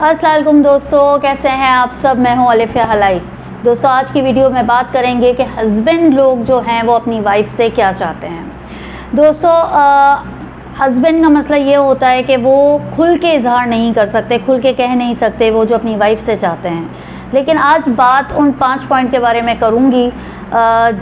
अस्सलाम वालेकुम दोस्तों, कैसे हैं आप सब। मैं हूं अलिफिया हलाई। दोस्तों आज की वीडियो में बात करेंगे कि हस्बैंड लोग जो हैं वो अपनी वाइफ से क्या चाहते हैं। दोस्तों हस्बैंड का मसला ये होता है कि वो खुल के इजहार नहीं कर सकते, खुल के कह नहीं सकते वो जो अपनी वाइफ से चाहते हैं। लेकिन आज बात उन 5 पॉइंट के बारे में करूँगी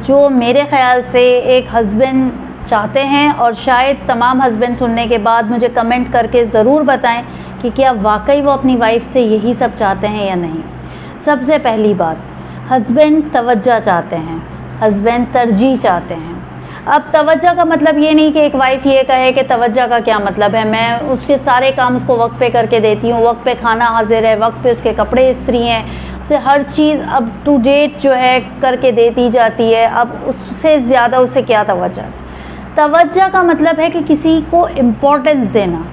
जो मेरे ख़्याल से एक हस्बैंड चाहते हैं, और शायद तमाम हस्बैंड सुनने के बाद मुझे कमेंट करके ज़रूर बताएं कि क्या वाकई वो अपनी वाइफ से यही सब चाहते हैं या नहीं। सबसे पहली बात, हस्बैंड तवज्जो चाहते हैं, हस्बैंड तरजीह चाहते हैं। अब तवज्जो का मतलब ये नहीं कि एक वाइफ ये कहे कि तवज्जो का क्या मतलब है, मैं उसके सारे काम उसको वक्त पे करके देती हूँ, वक्त पे खाना हाजिर है, वक्त पे उसके कपड़े इस्त्री हैं, उसे हर चीज़ अप टू डेट जो है करके देती जाती है। अब उससे ज़्यादा उसे क्या तवज्जो है। तवज्जो का मतलब है कि किसी को इम्पोर्टेंस देना।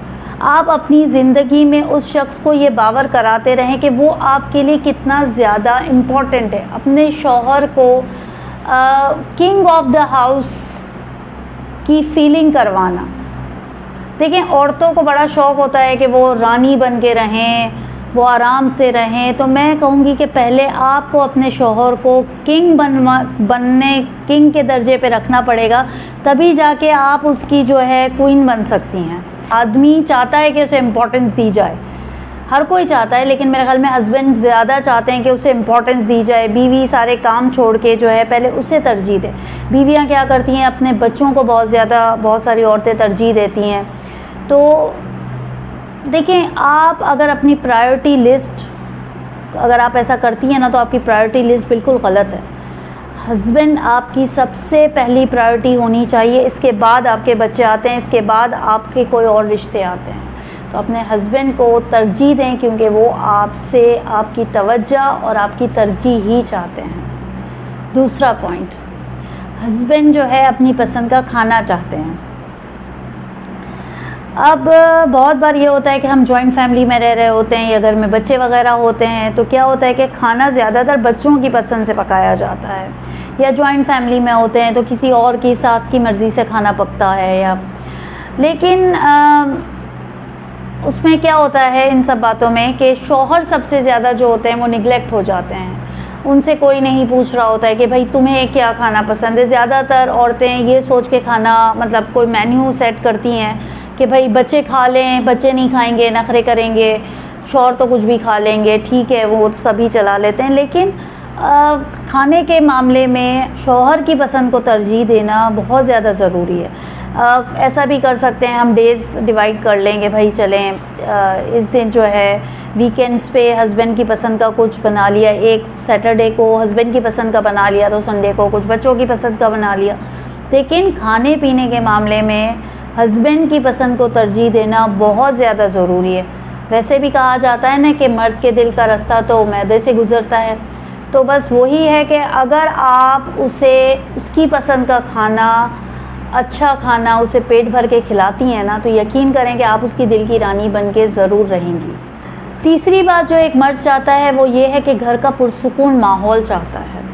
आप अपनी ज़िंदगी में उस शख्स को ये बावर कराते रहें कि वो आपके लिए कितना ज़्यादा इम्पोर्टेंट है। अपने शौहर को किंग ऑफ द हाउस की फीलिंग करवाना। देखिए, औरतों को बड़ा शौक़ होता है कि वो रानी बन के रहें, वो आराम से रहें। तो मैं कहूँगी कि पहले आपको अपने शौहर को किंग किंग के दर्जे पे रखना पड़ेगा, तभी जाके आप उसकी जो है क्वीन बन सकती हैं। आदमी चाहता है कि उसे इम्पोर्टेंस दी जाए, हर कोई चाहता है, लेकिन मेरे ख्याल में हस्बैंड ज़्यादा चाहते हैं कि उसे इम्पोर्टेंस दी जाए। बीवी सारे काम छोड़ के जो है पहले उसे तरजीह दे। बीवियाँ क्या करती हैं, अपने बच्चों को बहुत सारी औरतें तरजीह देती हैं। तो देखिए, आप अगर अपनी प्रायोरिटी लिस्ट अगर आप ऐसा करती हैं ना, तो आपकी प्रायोरिटी लिस्ट बिल्कुल गलत है। हस्बैंड आपकी सबसे पहली प्रायोरिटी होनी चाहिए, इसके बाद आपके बच्चे आते हैं, इसके बाद आपके कोई और रिश्ते आते हैं। तो अपने हस्बैंड को तरजीह दें, क्योंकि वो आपसे आपकी तवज्जो और आपकी तरजीह ही चाहते हैं। दूसरा पॉइंट, हस्बैंड जो है अपनी पसंद का खाना चाहते हैं। अब बहुत बार ये होता है कि हम जॉइंट फैमिली में रह रहे होते हैं या घर में बच्चे वगैरह होते हैं, तो क्या होता है कि खाना ज़्यादातर बच्चों की पसंद से पकाया जाता है, या जॉइंट फैमिली में होते हैं तो किसी और की सास की मर्ज़ी से खाना पकता है। या लेकिन उसमें क्या होता है इन सब बातों में कि शौहर सबसे ज़्यादा जो होते हैं वो निगलेक्ट हो जाते हैं। उनसे कोई नहीं पूछ रहा होता है कि भाई तुम्हें क्या खाना पसंद है। ज़्यादातर औरतें ये सोच के खाना मतलब कोई मेन्यू सेट करती हैं कि भाई बच्चे खा लें, बच्चे नहीं खाएंगे, नखरे करेंगे, शौहर तो कुछ भी खा लेंगे, ठीक है वो तो सभी चला लेते हैं। लेकिन खाने के मामले में शौहर की पसंद को तरजीह देना बहुत ज़्यादा ज़रूरी है। ऐसा भी कर सकते हैं, हम डेज़ डिवाइड कर लेंगे, भाई चलें इस दिन जो है वीकेंड्स पे हस्बैंड की पसंद का कुछ बना लिया, एक सैटरडे को हस्बैंड की पसंद का बना लिया, तो संडे को कुछ बच्चों की पसंद का बना लिया। लेकिन खाने पीने के मामले में हस्बैंड की पसंद को तरजीह देना बहुत ज़्यादा ज़रूरी है। वैसे भी कहा जाता है ना कि मर्द के दिल का रास्ता तो मैदे से गुज़रता है। तो बस वही है कि अगर आप उसे उसकी पसंद का खाना, अच्छा खाना उसे पेट भर के खिलाती हैं ना, तो यकीन करें कि आप उसकी दिल की रानी बन के ज़रूर रहेंगी। तीसरी बात जो एक मर्द चाहता है वो ये है कि घर का पुरसुकून माहौल चाहता है।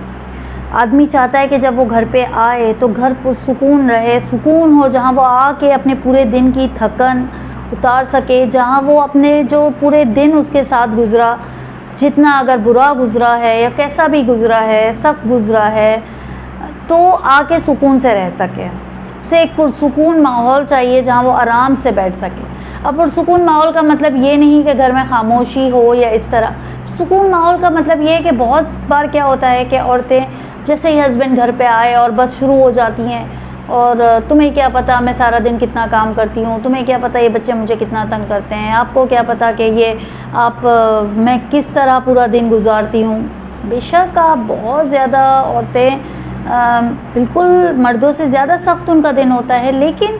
आदमी चाहता है कि जब वो घर पे आए तो घर पुरसुकून रहे, सुकून हो, जहाँ वो आके अपने पूरे दिन की थकन उतार सके, जहाँ वो अपने जो पूरे दिन उसके साथ गुज़रा, जितना अगर बुरा गुज़रा है या कैसा भी गुज़रा है, सख्त गुज़रा है, तो आके सुकून से रह सके। उसे एक पुरसुकून माहौल चाहिए जहाँ वो आराम से बैठ सके। अब पुरसुकून माहौल का मतलब ये नहीं कि घर में खामोशी हो या इस तरह। सुकून माहौल का मतलब ये है कि बहुत बार क्या होता है कि औरतें जैसे ही हस्बैंड घर पे आए और बस शुरू हो जाती हैं, और तुम्हें क्या पता मैं सारा दिन कितना काम करती हूँ, तुम्हें क्या पता ये बच्चे मुझे कितना तंग करते हैं, आपको क्या पता कि ये मैं किस तरह पूरा दिन गुजारती हूँ। बेशक आप बहुत ज़्यादा औरतें बिल्कुल मर्दों से ज़्यादा सख्त उनका दिन होता है, लेकिन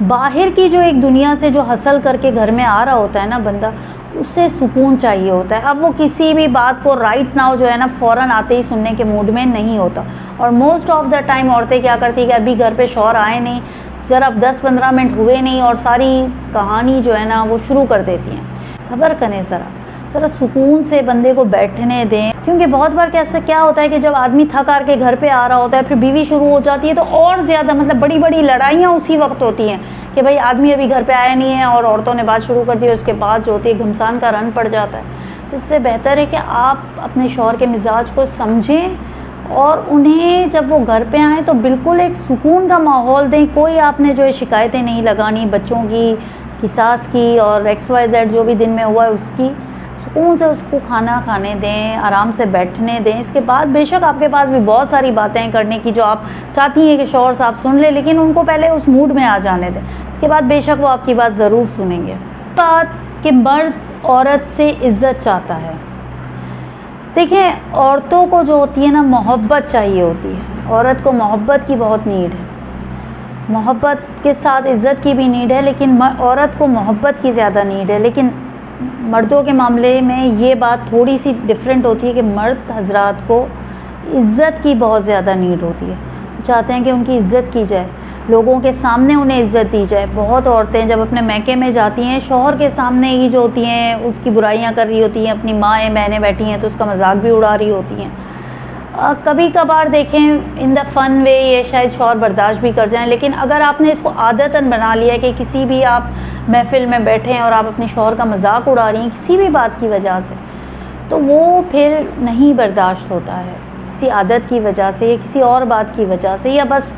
बाहर की जो एक दुनिया से जो हसल करके घर में आ रहा होता है ना बंदा, उसे सुकून चाहिए होता है। अब वो किसी भी बात को राइट नाउ जो है ना फ़ौरन आते ही सुनने के मूड में नहीं होता। और मोस्ट ऑफ़ द टाइम औरतें क्या करती है कि अभी घर पे शौहर आए नहीं, ज़रा 10-15 मिनट हुए नहीं और सारी कहानी जो है ना वो शुरू कर देती हैं। सब्र करें, ज़रा सुकून से बंदे को बैठने दें। क्योंकि बहुत बार कैसे क्या होता है कि जब आदमी थक हार के घर पे आ रहा होता है, फिर बीवी शुरू हो जाती है, तो और ज़्यादा मतलब बड़ी बड़ी लड़ाइयाँ उसी वक्त होती हैं कि भाई आदमी अभी घर पे आया नहीं है और औरतों ने बात शुरू कर दी, उसके बाद जो होती है घमसान का रन पड़ जाता है। तो इससे बेहतर है कि आप अपने शौहर के मिजाज को समझें और उन्हें जब वो घर पे आएँ तो बिल्कुल एक सुकून का माहौल दें। कोई आपने जो है शिकायतें नहीं लगानी बच्चों की सास की और XYZ जो भी दिन में हुआ है उसकी, सुकून से उसको खाना खाने दें, आराम से बैठने दें। इसके बाद बेशक आपके पास भी बहुत सारी बातें करने की जो आप चाहती हैं कि शौहर साहब सुन ले, लेकिन उनको पहले उस मूड में आ जाने दें। इसके बाद बेशक वो आपकी बात ज़रूर सुनेंगे। बात कि मर्द औरत से इज़्ज़त चाहता है। देखें, औरतों को जो होती है ना, मोहब्बत चाहिए होती है। औरत को मोहब्बत की बहुत नीड है, मोहब्बत के साथ इज़्ज़त की भी नीड है, लेकिन औरत को मोहब्बत की ज़्यादा नीड है। लेकिन मर्दों के मामले में ये बात थोड़ी सी डिफरेंट होती है कि मर्द हजरात को इज़्ज़त की बहुत ज़्यादा नीड होती है। चाहते हैं कि उनकी इज़्ज़त की जाए, लोगों के सामने उन्हें इज़्ज़त दी जाए। बहुत औरतें जब अपने मैके में जाती हैं, शौहर के सामने ही जो होती हैं उसकी बुराइयां कर रही होती हैं, अपनी माएँ बहनें बैठी हैं तो उसका मजाक भी उड़ा रही होती हैं। कभी कभार देखें इन द फन वे ये शायद शौहर बर्दाश्त भी कर जाएं, लेकिन अगर आपने इसको आदतन बना लिया है कि किसी भी आप महफिल में बैठे हैं और आप अपने शौहर का मजाक उड़ा रही हैं किसी भी बात की वजह से, तो वो फिर नहीं बर्दाश्त होता है, किसी आदत की वजह से या किसी और बात की वजह से, या बस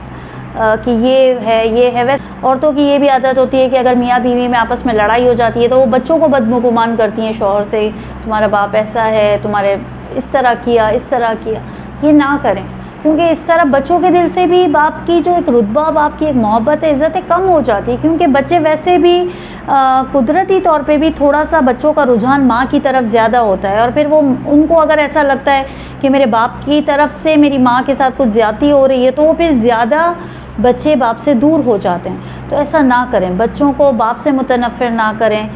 कि ये है वैसे। औरतों की ये भी आदत होती है कि अगर मियाँ बीवी में आपस में लड़ाई हो जाती है तो वो बच्चों को बदगुमान करती हैं शौहर से, तुम्हारा बाप ऐसा है, तुम्हारे इस तरह किया, इस तरह किया। ये ना करें, क्योंकि इस तरह बच्चों के दिल से भी बाप की जो एक रुतबा, बाप की एक मोहब्बत है, इज़्ज़त है, कम हो जाती है। क्योंकि बच्चे वैसे भी कुदरती तौर पे भी थोड़ा सा बच्चों का रुझान माँ की तरफ ज़्यादा होता है, और फिर वो उनको अगर ऐसा लगता है कि मेरे बाप की तरफ से मेरी माँ के साथ कुछ ज़्यादती हो रही है तो वो फिर ज़्यादा बच्चे बाप से दूर हो जाते हैं। तो ऐसा ना करें, बच्चों को बाप से मुतनफ़िर ना करें।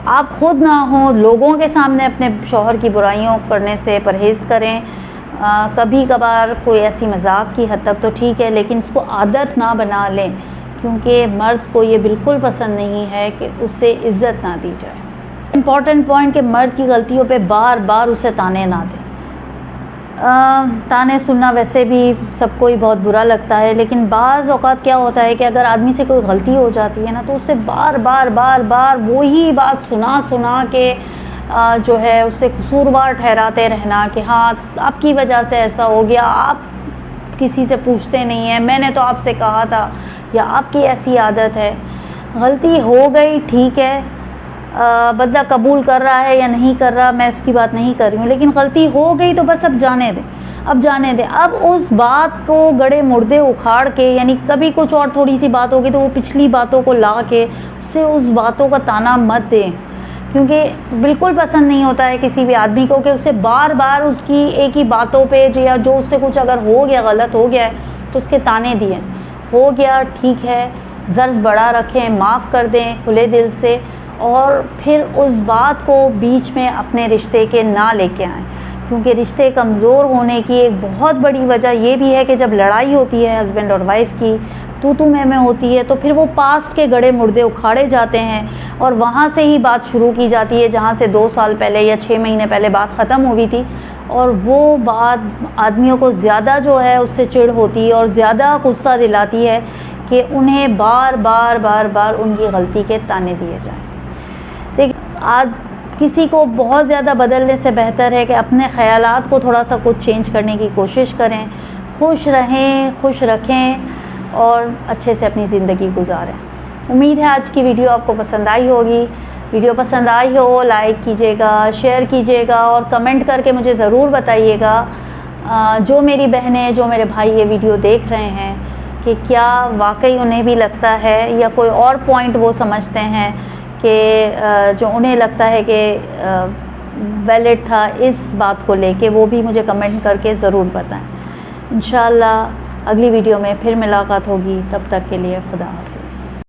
आप खुद ना हो, लोगों के सामने अपने शौहर की बुराइयों करने से परहेज़ करें। कभी कभार कोई ऐसी मजाक की हद तक तो ठीक है, लेकिन इसको आदत ना बना लें, क्योंकि मर्द को ये बिल्कुल पसंद नहीं है कि उसे इज़्ज़त ना दी जाए। इम्पॉर्टेंट पॉइंट कि मर्द की गलतियों पे बार बार उसे ताने ना दें। ताने सुनना वैसे भी सबको ही बहुत बुरा लगता है, लेकिन बाज़ औक़ात क्या होता है कि अगर आदमी से कोई गलती हो जाती है ना तो उससे बार बार वही बात सुना के जो है उससे कसूरवार ठहराते रहना कि हाँ आपकी वजह से ऐसा हो गया, आप किसी से पूछते नहीं हैं, मैंने तो आपसे कहा था, या आपकी ऐसी आदत है। गलती हो गई ठीक है, बदला कबूल कर रहा है या नहीं कर रहा मैं उसकी बात नहीं कर रही हूँ, लेकिन गलती हो गई तो बस अब जाने दें। अब उस बात को गड़े मुर्दे उखाड़ के, यानी कभी कुछ और थोड़ी सी बात होगी तो वो पिछली बातों को ला के उससे उस बातों का ताना मत दें, क्योंकि बिल्कुल पसंद नहीं होता है किसी भी आदमी को कि उसे बार बार उसकी एक ही बातों पे या जो उससे कुछ अगर हो गया, गलत हो गया है तो उसके ताने दिए। हो गया ठीक है, ज़र्द बड़ा रखें, माफ़ कर दें खुले दिल से, और फिर उस बात को बीच में अपने रिश्ते के ना लेके आएँ, क्योंकि रिश्ते कमज़ोर होने की एक बहुत बड़ी वजह ये भी है कि जब लड़ाई होती है हस्बैंड और वाइफ की, तू में होती है, तो फिर वो पास्ट के गड़े मुर्दे उखाड़े जाते हैं और वहाँ से ही बात शुरू की जाती है जहाँ से 2 साल पहले या 6 महीने पहले बात ख़त्म हुई थी, और वो बात आदमियों को ज़्यादा जो है उससे चिढ़ होती है और ज़्यादा गुस्सा दिलाती है कि उन्हें बार बार उनकी गलती के ताने दिए जाएँ। देखिए, आज किसी को बहुत ज़्यादा बदलने से बेहतर है कि अपने ख़यालात को थोड़ा सा कुछ चेंज करने की कोशिश करें, खुश रहें, खुश रखें और अच्छे से अपनी ज़िंदगी गुजारें। उम्मीद है आज की वीडियो आपको पसंद आई होगी। वीडियो पसंद आई हो लाइक कीजिएगा, शेयर कीजिएगा और कमेंट करके मुझे ज़रूर बताइएगा, जो मेरी बहनें, जो मेरे भाई ये वीडियो देख रहे हैं, कि क्या वाकई उन्हें भी लगता है या कोई और पॉइंट वो समझते हैं कि जो उन्हें लगता है कि वैलिड था इस बात को लेके, वो भी मुझे कमेंट करके ज़रूर बताएं। इंशाअल्लाह अगली वीडियो में फिर मुलाकात होगी, तब तक के लिए खुदा हाफ़िज़।